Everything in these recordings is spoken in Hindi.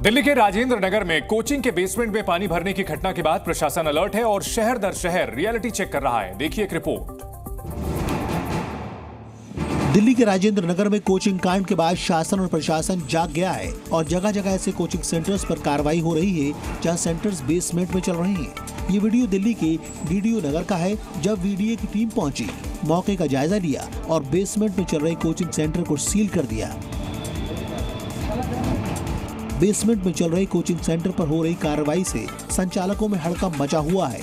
दिल्ली के राजेंद्र नगर में कोचिंग के बेसमेंट में पानी भरने की घटना के बाद प्रशासन अलर्ट है और शहर दर शहर रियलिटी चेक कर रहा है। देखिए एक रिपोर्ट। दिल्ली के राजेंद्र नगर में कोचिंग कांड के बाद शासन और प्रशासन जाग गया है और जगह जगह ऐसे कोचिंग सेंटर्स पर कार्रवाई हो रही है जहां सेंटर्स बेसमेंट में चल रहे हैं। ये वीडियो दिल्ली के डीडीओ नगर का है, जब वीडीए की टीम पहुंची, मौके का जायजा लिया और बेसमेंट में चल रहे कोचिंग सेंटर को सील कर दिया। बेसमेंट में चल रहे कोचिंग सेंटर पर हो रही कार्रवाई से संचालकों में हड़कंप मचा हुआ है।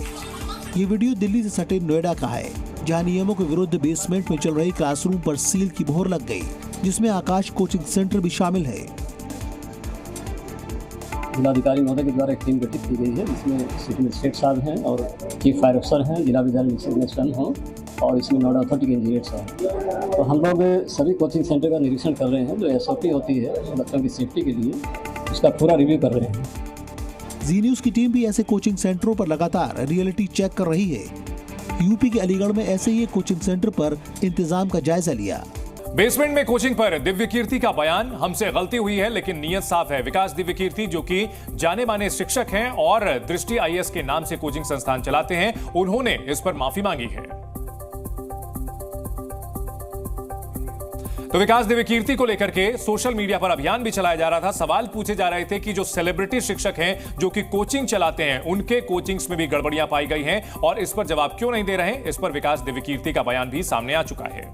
ये वीडियो दिल्ली से सटे नोएडा का है, जहां नियमों के विरुद्ध बेसमेंट में चल रही क्लासरूम पर सील की मोहर लग गई, जिसमें आकाश कोचिंग सेंटर भी शामिल है। जिलाधिकारी महोदय के द्वारा एक टीम गठित की गई है, जिसमें सिटी मजिस्ट्रेट साहब हैं और चीफ फायर अफसर हैं, जिला विधायक हों और इसमें नोएडा अथॉरिटी के इंजीनियर्स हैं। तो हम लोग सभी कोचिंग सेंटर का निरीक्षण कर रहे हैं। जो SOP होती है बच्चों की सेफ्टी के लिए, उसका पूरा रिव्यू कर रहे हैं। जी न्यूज की टीम भी ऐसे कोचिंग सेंटरों पर लगातार रियलिटी चेक कर रही है। यूपी के अलीगढ़ में ऐसे ही कोचिंग सेंटर पर इंतजाम का जायजा लिया। बेसमेंट में कोचिंग पर दिव्य कीर्ति का बयान, हमसे गलती हुई है लेकिन नियत साफ है। विकास दिव्य कीर्ति जो कि जाने माने शिक्षक हैं और दृष्टि IAS के नाम से कोचिंग संस्थान चलाते हैं, उन्होंने इस पर माफी मांगी है। तो विकास दिव्य कीर्ति को लेकर के सोशल मीडिया पर अभियान भी चलाया जा रहा था। सवाल पूछे जा रहे थे कि जो सेलिब्रिटी शिक्षक हैं जो कि कोचिंग चलाते हैं, उनके कोचिंग्स में भी गड़बड़ियां पाई गई हैं और इस पर जवाब क्यों नहीं दे रहे। इस पर विकास दिव्य कीर्ति का बयान भी सामने आ चुका है।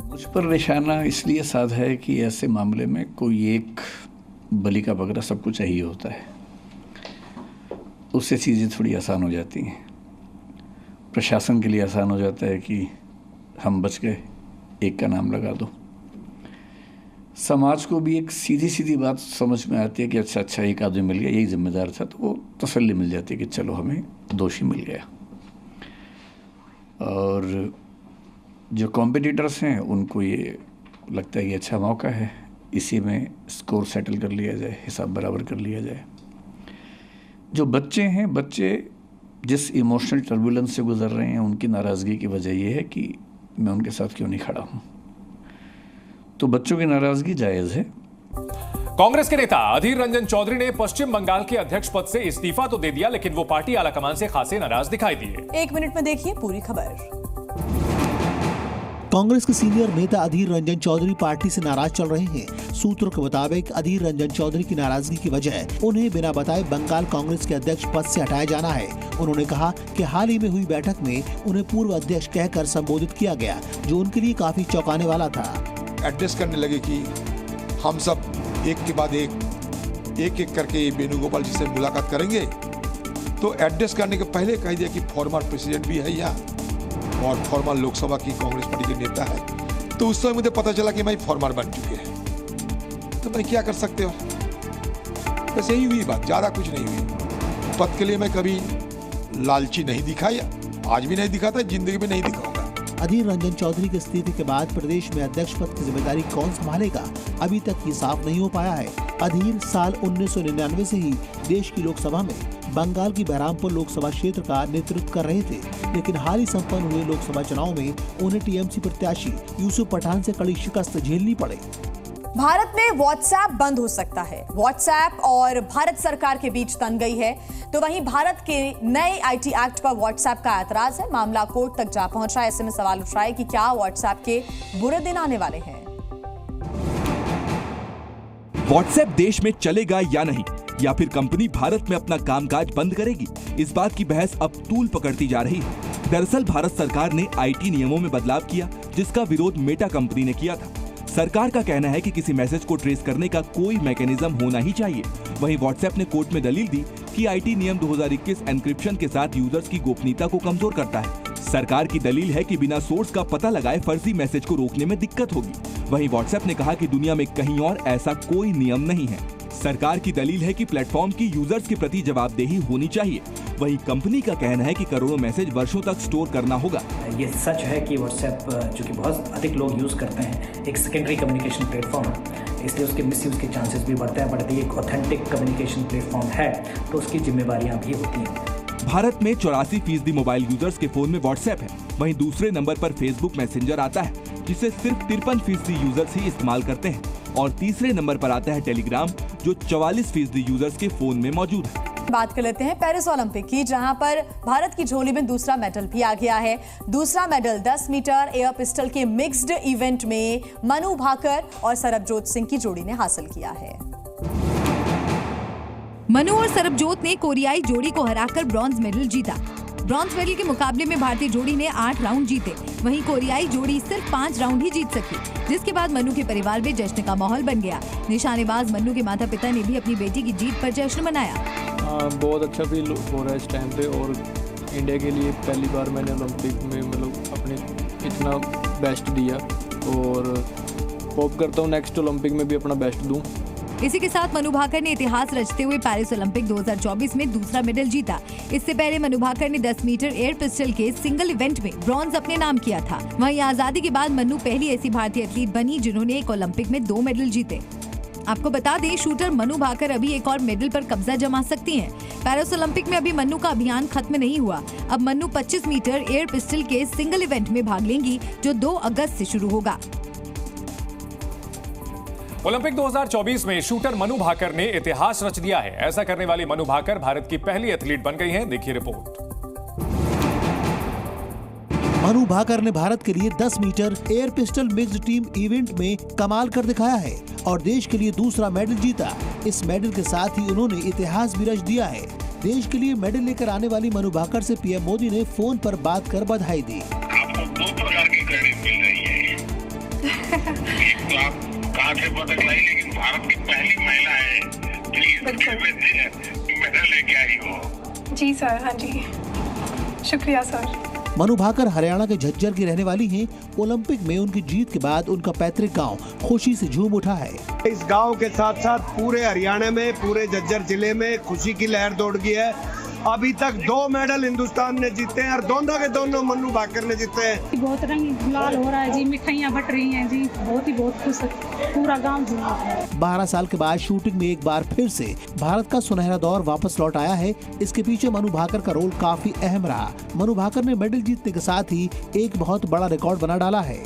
मुझ पर निशाना इसलिए साधा है कि ऐसे मामले में कोई एक बलि का बकरा सबको चाहिए होता है, उससे चीज़ें थोड़ी आसान हो जाती हैं। प्रशासन के लिए आसान हो जाता है कि हम बच गए, एक का नाम लगा दो। समाज को भी एक सीधी सीधी बात समझ में आती है कि अच्छा एक आदमी मिल गया, यही जिम्मेदार था, तो वो तसल्ली मिल जाती है कि चलो हमें दोषी मिल गया। और जो कॉम्पिटिटर्स हैं उनको ये लगता है कि अच्छा मौका है, इसी में स्कोर सेटल कर लिया जाए, हिसाब बराबर कर लिया जाए। जो बच्चे हैं, बच्चे जिस इमोशनल टर्बुलेंस से गुजर रहे हैं, उनकी नाराज़गी की वजह ये है कि मैं उनके साथ क्यों नहीं खड़ा हूँ। तो बच्चों की नाराजगी जायज है। कांग्रेस के नेता अधीर रंजन चौधरी ने पश्चिम बंगाल के अध्यक्ष पद से इस्तीफा तो दे दिया, लेकिन वो पार्टी आलाकमान से खासे नाराज दिखाई दिए। 1 मिनट में देखिए पूरी खबर। कांग्रेस के सीनियर नेता अधीर रंजन चौधरी पार्टी से नाराज चल रहे हैं। सूत्रों के मुताबिक अधीर रंजन चौधरी की नाराजगी की वजह उन्हें बिना बताए बंगाल कांग्रेस के अध्यक्ष पद से हटाया जाना है। उन्होंने कहा कि हाल ही में हुई बैठक में उन्हें पूर्व अध्यक्ष कहकर संबोधित किया गया, जो उनके लिए काफी चौंकाने वाला था। एड्रेस करने लगे कि हम सब एक के बाद एक करके वेणुगोपाल जी से मुलाकात करेंगे। तो एड्रेस करने के पहले कह दिया कि फॉर्मर प्रेसिडेंट भी है यहाँ और फॉर्मर लोकसभा की कांग्रेस पार्टी के नेता है। तो उस समय मुझे पता चला कि मैं फॉर्मर बन चुके हैं, तो मैं क्या कर सकते हो। बस यही हुई बात, ज़्यादा कुछ नहीं हुई। पद के लिए मैं कभी लालची नहीं दिखाया, आज भी नहीं दिखाता, जिंदगी में नहीं दिखाऊंगा। अधीर रंजन चौधरी के इस्तीफे के बाद प्रदेश में अध्यक्ष पद की जिम्मेदारी कौन संभालेगा, अभी तक ये साफ नहीं हो पाया है। अधीर साल 1999 से ही देश की लोकसभा में बंगाल की बहरामपुर लोकसभा क्षेत्र का नेतृत्व कर रहे थे, लेकिन हाल ही संपन्न हुए लोकसभा चुनाव में उन्हें TMC प्रत्याशी यूसुफ पठान से कड़ी शिकस्त झेलनी पड़े। भारत में व्हाट्सएप बंद हो सकता है। व्हाट्सएप और भारत सरकार के बीच तन गई है, तो वहीं भारत के नए IT एक्ट पर व्हाट्सएप का ऐतराज है। मामला कोर्ट तक जा पहुंचा। ऐसे में सवाल उठ रहा है कि क्या व्हाट्सएप के बुरे दिन आने वाले हैं। व्हाट्सएप देश में चलेगा या नहीं, या फिर कंपनी भारत में अपना कामकाज बंद करेगी, इस बात की बहस अब तूल पकड़ती जा रही है। दरअसल भारत सरकार ने IT नियमों में बदलाव किया, जिसका विरोध मेटा कंपनी ने किया था। सरकार का कहना है कि किसी मैसेज को ट्रेस करने का कोई मैकेनिज्म होना ही चाहिए। वहीं व्हाट्सएप ने कोर्ट में दलील दी कि IT नियम 2021 एन्क्रिप्शन के साथ यूजर्स की गोपनीयता को कमजोर करता है। सरकार की दलील है कि बिना सोर्स का पता लगाए फर्जी मैसेज को रोकने में दिक्कत होगी। वहीं व्हाट्सएप ने कहा कि दुनिया में कहीं और ऐसा कोई नियम नहीं है। सरकार की दलील है कि प्लेटफॉर्म की यूजर्स के प्रति जवाबदेही होनी चाहिए। वहीं कंपनी का कहना है कि करोड़ों मैसेज वर्षों तक स्टोर करना होगा। ये सच है कि व्हाट्सएप जो कि बहुत अधिक लोग यूज़ करते हैं, एक सेकेंडरी कम्युनिकेशन प्लेटफॉर्म है, इसलिए उसके मिसयूज़ के चांसेस भी बढ़ते हैं। बट यदि एक ऑथेंटिक कम्युनिकेशन प्लेटफॉर्म है तो उसकी जिम्मेवारियां भी होती हैं। भारत में 84% मोबाइल यूजर्स के फोन में व्हाट्सएप है। वहीं दूसरे नंबर पर फेसबुक मैसेंजर आता है, जिसे सिर्फ 53% यूजर्स ही इस्तेमाल करते हैं। और तीसरे नंबर पर आता है टेलीग्राम, जो 44% यूजर्स के फोन में मौजूद है। बात कर लेते हैं पेरिस ओलंपिक की, जहां पर भारत की झोली में दूसरा मेडल भी आ गया है। दूसरा मेडल 10 मीटर एयर पिस्टल के मिक्स्ड इवेंट में मनु भाकर और सरबजोत सिंह की जोड़ी ने हासिल किया है। मनु और सरबजोत ने कोरियाई जोड़ी को हराकर ब्रॉन्ज मेडल जीता। ब्रॉन्ज मेडल के मुकाबले में भारतीय जोड़ी ने 8 राउंड जीते, वहीं कोरियाई जोड़ी सिर्फ 5 राउंड ही जीत सकी, जिसके बाद मनु के परिवार में जश्न का माहौल बन गया। निशानेबाज मनु के माता पिता ने भी अपनी बेटी की जीत पर जश्न मनाया। बहुत अच्छा फील हो रहा है इस टाइम पे, और इंडिया के लिए पहली बार मैंने ओलंपिक में अपने इतना बेस्ट दिया, और होप करता हूँ नेक्स्ट ओलंपिक में भी अपना बेस्ट दूँ। इसी के साथ मनु भाकर ने इतिहास रचते हुए पेरिस ओलंपिक 2024 में दूसरा मेडल जीता। इससे पहले मनु भाकर ने 10 मीटर एयर पिस्टल के सिंगल इवेंट में ब्रॉन्ज अपने नाम किया था। वहीं आजादी के बाद मनु पहली ऐसी भारतीय एथलीट बनी जिन्होंने एक ओलंपिक में 2 मेडल जीते। आपको बता दें, शूटर मनु भाकर अभी एक और मेडल पर कब्जा जमा सकती हैं। पेरिस ओलंपिक में अभी मनु का अभियान खत्म नहीं हुआ। अब मनु 25 मीटर एयर पिस्टल के सिंगल इवेंट में भाग लेंगी, जो 2 अगस्त से शुरू होगा। ओलंपिक 2024 में शूटर मनु भाकर ने इतिहास रच दिया है। ऐसा करने वाली मनु भाकर भारत की पहली एथलीट बन गई हैं। देखिए रिपोर्ट। मनु भाकर ने भारत के लिए 10 metre air pistol mixed team event में कमाल कर दिखाया है और देश के लिए दूसरा मेडल जीता। इस मेडल के साथ ही उन्होंने इतिहास भी रच दिया है। देश के लिए मेडल लेकर आने वाली मनु भाकर से पीएम मोदी ने फोन पर बात कर बधाई दी। आपको 2 प्रकार की क्रेडिट मिल रही है। एक तो आप कहाँ से पदक लाई, लेकिन भारत की पहली महिला है जो इस मेडल लेके आई हो। जी सर, हाँ जी, शुक्रिया सर। मनु भाकर हरियाणा के झज्जर की रहने वाली हैं। ओलंपिक में उनकी जीत के बाद उनका पैतृक गांव खुशी से झूम उठा है। इस गांव के साथ साथ पूरे हरियाणा में, पूरे झज्जर जिले में खुशी की लहर दौड़ गई है। अभी तक 2 मेडल हिंदुस्तान ने जीते हैं और दोनों के दोनों मनु भाकर ने जीते हैं। बहुत रंग लाल हो रहा है जी, मिठाइयाँ बट रही हैं जी, बहुत खुश है पूरा गांव जी। 12 साल के बाद शूटिंग में एक बार फिर से भारत का सुनहरा दौर वापस लौट आया है। इसके पीछे मनु भाकर का रोल काफी अहम रहा। मनु भाकर ने मेडल जीतने के साथ ही एक बहुत बड़ा रिकॉर्ड बना डाला है।